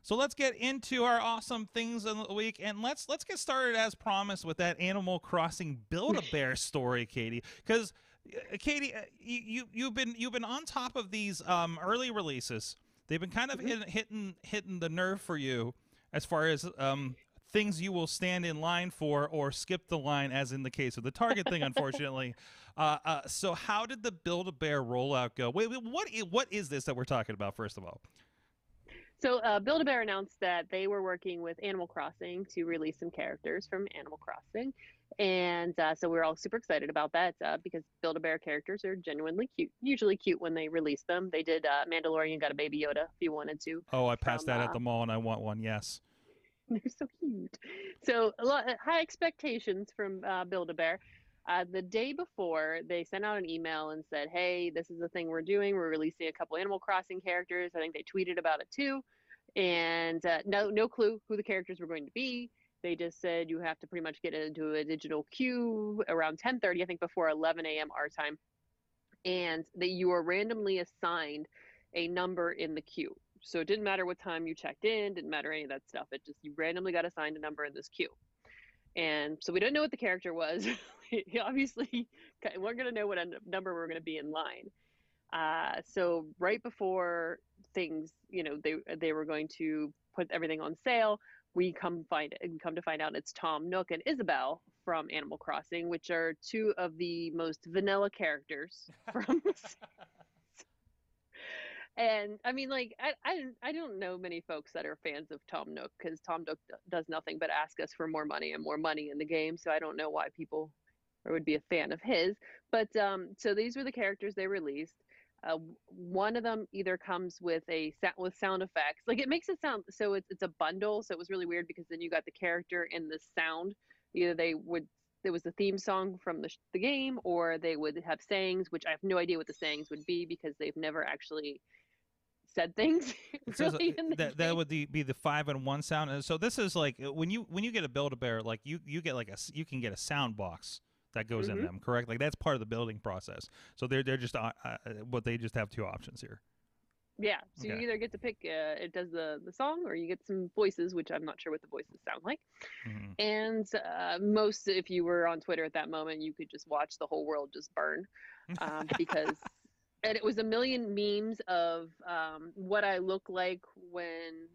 So let's get into our awesome things of the week, and let's get started as promised with that Animal Crossing Build-A-Bear story, Katie. Because Katie, you've been on top of these early releases. They've been kind of hitting the nerve for you as far as things you will stand in line for or skip the line, as in the case of the Target thing, unfortunately. So how did the Build-A-Bear rollout go? Wait, what is this that we're talking about, first of all? So, Build-A-Bear announced that they were working with Animal Crossing to release some characters from Animal Crossing. And so we are all super excited about that because Build-A-Bear characters are genuinely cute, usually cute when they release them. They did Mandalorian got a Baby Yoda if you wanted to Oh, I passed from that at the mall and I want one. Yes. they're so cute. So a lot high expectations from Build-A-Bear. The day before, they sent out an email and said, "Hey, this is the thing we're doing. We're releasing a couple Animal Crossing characters." I think they tweeted about it too, and no clue who the characters were going to be. They just said you have to pretty much get into a digital queue around 10:30, I think, before 11 a.m. our time, and that you are randomly assigned a number in the queue. So it didn't matter what time you checked in, didn't matter any of that stuff. It just you randomly got assigned a number in this queue. And so we didn't know what the character was. Obviously, we're going to know what number we're going to be in line. So right before things, they were going to put everything on sale. We come to find out it's Tom Nook and Isabelle from Animal Crossing, which are two of the most vanilla characters from. And I mean, like, I don't know many folks that are fans of Tom Nook because Tom Nook does nothing but ask us for more money and more money in the game. So I don't know why people would be a fan of his. But so these were the characters they released. One of them either comes with with sound effects, like it makes it sound so it's a bundle. So it was really weird because then you got the character and the sound. Either there was the theme song from the game, or they would have sayings, which I have no idea what the sayings would be because they've never actually said things It says really in the that game. would be the 5-in-1 sound. And so this is like when you get a Build-A-Bear, like you get like you can get a sound box that goes in Hmm. them, correct? Like that's part of the building process. So they're just what they just have two options here. Yeah, so you Okay. either get to pick it does the song, or you get some voices, which I'm not sure what the voices sound like. Hmm. And most, if you were on Twitter at that moment, you could just watch the whole world just burn because and it was a million memes of what I look like when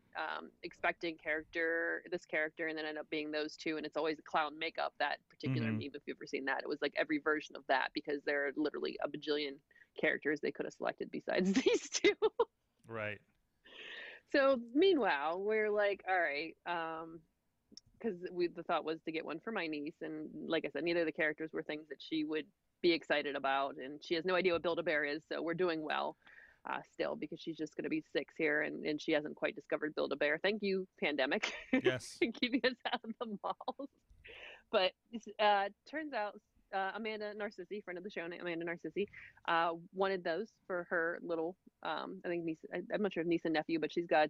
expecting this character, and then end up being those two. And it's always clown makeup, that particular Hmm. meme. If you've ever seen that, it was like every version of that because there are literally a bajillion characters they could have selected besides these two. Right. So meanwhile, we're like, all right, because the thought was to get one for my niece, and like I said, neither of the characters were things that she would be excited about, and she has no idea what Build-A-Bear is, so we're doing well still because she's just going to be 6 here, and she hasn't quite discovered Build-A-Bear. Thank you, pandemic, Yes. for keeping us out of the malls. But turns out Amanda Narcissi, friend of the show, Amanda Narcissi, wanted those for her little, I think niece. I'm not sure if niece and nephew, but she's got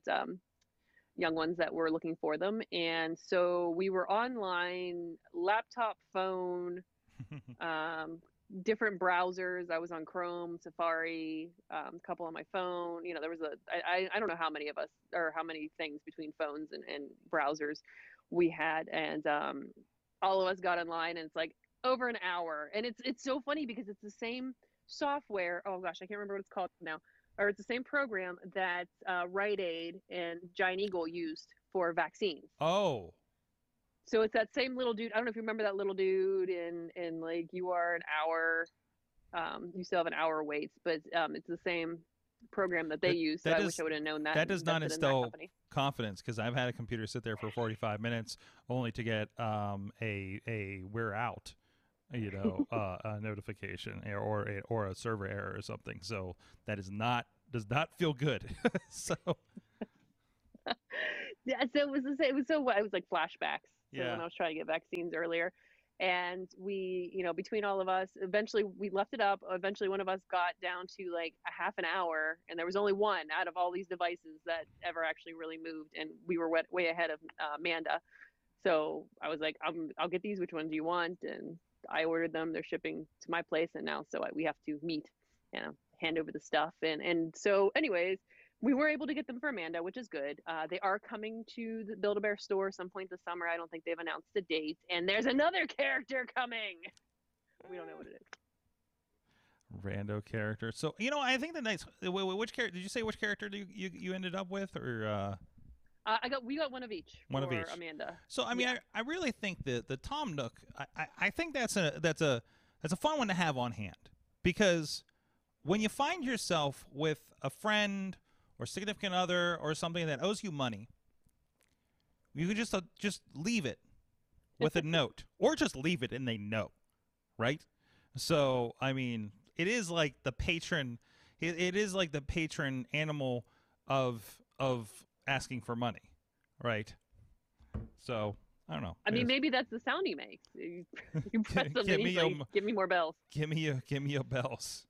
young ones that were looking for them. And so we were online, laptop, phone, um, different browsers. I was on Chrome, Safari, a couple on my phone. There was I don't know how many of us or how many things between phones and browsers we had. And all of us got online, and it's like over an hour. And it's so funny because it's the same software. Oh gosh, I can't remember what it's called now. Or it's the same program that Rite Aid and Giant Eagle used for vaccines. Oh. So it's that same little dude. I don't know if you remember that little dude in like you are an hour. You still have an hour waits, but it's the same program that they That use. So that I wish does I would have known that that and does not invested in that instill company. confidence because I've had a computer sit there for 45 minutes only to get a we're out, a notification or a server error or something. So that is not does not feel good. So Yeah, so it was the same. It was so it was like flashbacks to when yeah. I was trying to get vaccines earlier, and we, between all of us, eventually we left it up. Eventually, one of us got down to like a half an hour, and there was only one out of all these devices that ever actually really moved, and we were way ahead of Amanda. So I was like, I'll get these. Which ones do you want? And I ordered them. They're shipping to my place, and now we have to meet, hand over the stuff. And so, anyways, we were able to get them for Amanda, which is good. They are coming to the Build-A-Bear store some point this summer. I don't think they've announced a date. And there's another character coming. We don't know what it is. Rando character. So I think the nice. Which character did you say? Which character you ended up with, or? We got one of each. One of each. Amanda. So I mean, yeah. I really think that the Tom Nook. I think that's a fun one to have on hand, because when you find yourself with a friend or significant other or something that owes you money, you can just leave it with a note, or just leave it and they know, right? So I mean, it is like the patron. It is like the patron animal of asking for money, right? So I don't know. I mean, maybe that's the sound he makes. You press something, he's like, give me more bells. Give me your bells.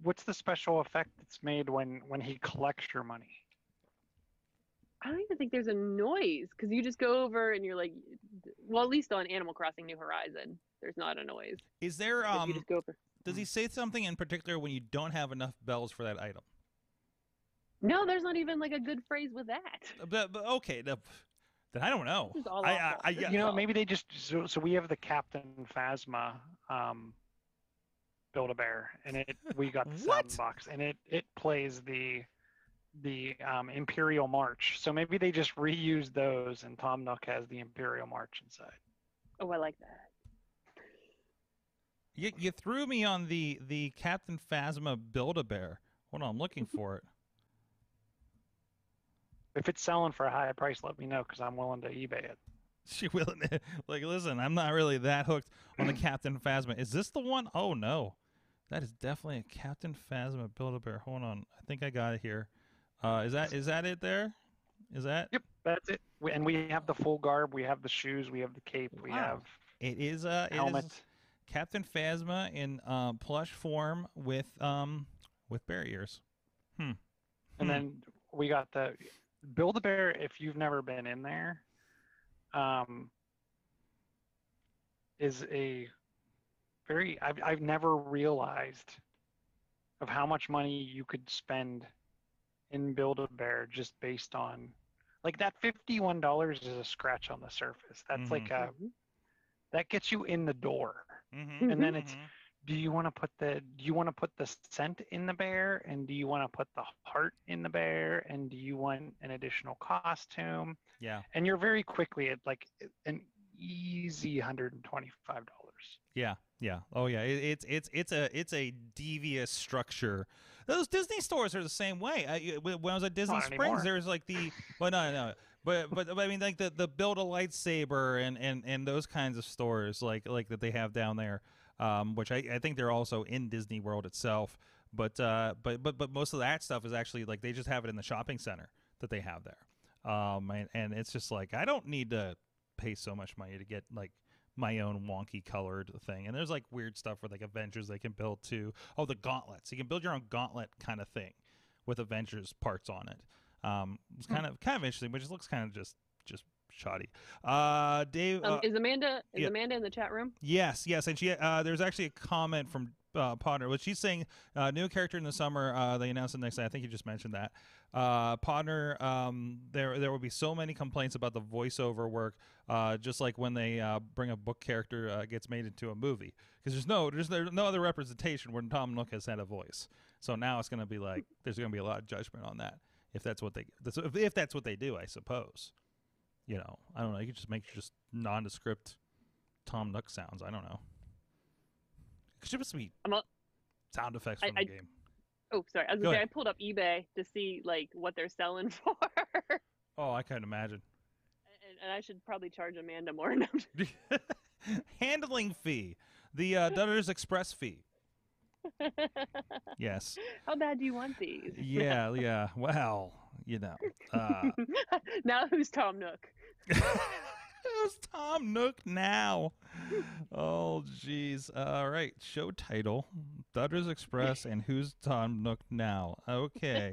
What's the special effect that's made when he collects your money? I don't even think there's a noise, because you just go over and you're like, well, at least on Animal Crossing New Horizon, there's not a noise. Is there you just go over. Does he say something in particular when you don't have enough bells for that item? No, there's not even like a good phrase with that. But okay, then I don't know. This is all maybe they just so we have the Captain Phasma Build-A-Bear, and we got the sound box, and it plays the Imperial March. So maybe they just reuse those, and Tom Nook has the Imperial March inside. Oh, I like that. You threw me on the Captain Phasma Build-A-Bear. Hold on, I'm looking for it. If it's selling for a high price, let me know, because I'm willing to eBay it. She willing to, like, listen, I'm not really that hooked on the Captain Phasma. Is this the one? Oh no, that is definitely a Captain Phasma Build-A-Bear. Hold on, I think I got it here. Is that it there? Is that? Yep, that's it. And we have the full garb. We have the shoes. We have the cape. We have. It is helmet. It is Captain Phasma in plush form with bear ears. And then we got the Build-A-Bear. If you've never been in there, is a very. I've never realized of how much money you could spend in Build-A-Bear just based on, like, that $51 is a scratch on the surface. That's like that gets you in the door. And then it's, do you want to put the scent in the bear, and do you want to put the heart in the bear, and do you want an additional costume? Yeah. And you're very quickly at like an easy $125. Yeah. Oh yeah. It's a devious structure. Those Disney stores are the same way. When I was at Disney Springs, there was like but I mean, like the Build a Lightsaber and those kinds of stores like that they have down there, which I think they're also in Disney World itself. But most of that stuff is actually like they just have it in the shopping center that they have there. And it's just like, I don't need to pay so much money to get like my own wonky colored thing. And there's like weird stuff for like Avengers they can build too. Oh, the gauntlets. You can build your own gauntlet kind of thing with Avengers parts on it. It's kind of interesting, but it looks kind of just shoddy. Dave, is Amanda Amanda in the chat room? Yes, and she there's actually a comment from Podner, but she's saying new character in the summer. They announced it next day. I think you just mentioned that. Podner, there will be so many complaints about the voiceover work, just like when they bring a book character gets made into a movie, because there's no other representation when Tom Nook has had a voice. So now it's going to be like there's going to be a lot of judgment on that if that's what they do, I suppose. You know, I don't know. You could just make just nondescript Tom Nook sounds. I don't know. It should just be sound effects from the game. Oh, sorry. I was gonna say, I pulled up eBay to see like what they're selling for. Oh, I can't imagine. And I should probably charge Amanda more now. Handling fee, the Dutters Express fee. Yes. How bad do you want these? Yeah. Well, you know. Now who's Tom Nook? Who's Tom Nook now? Oh, jeez. All right. Show title: Dutters Express and Who's Tom Nook now? Okay.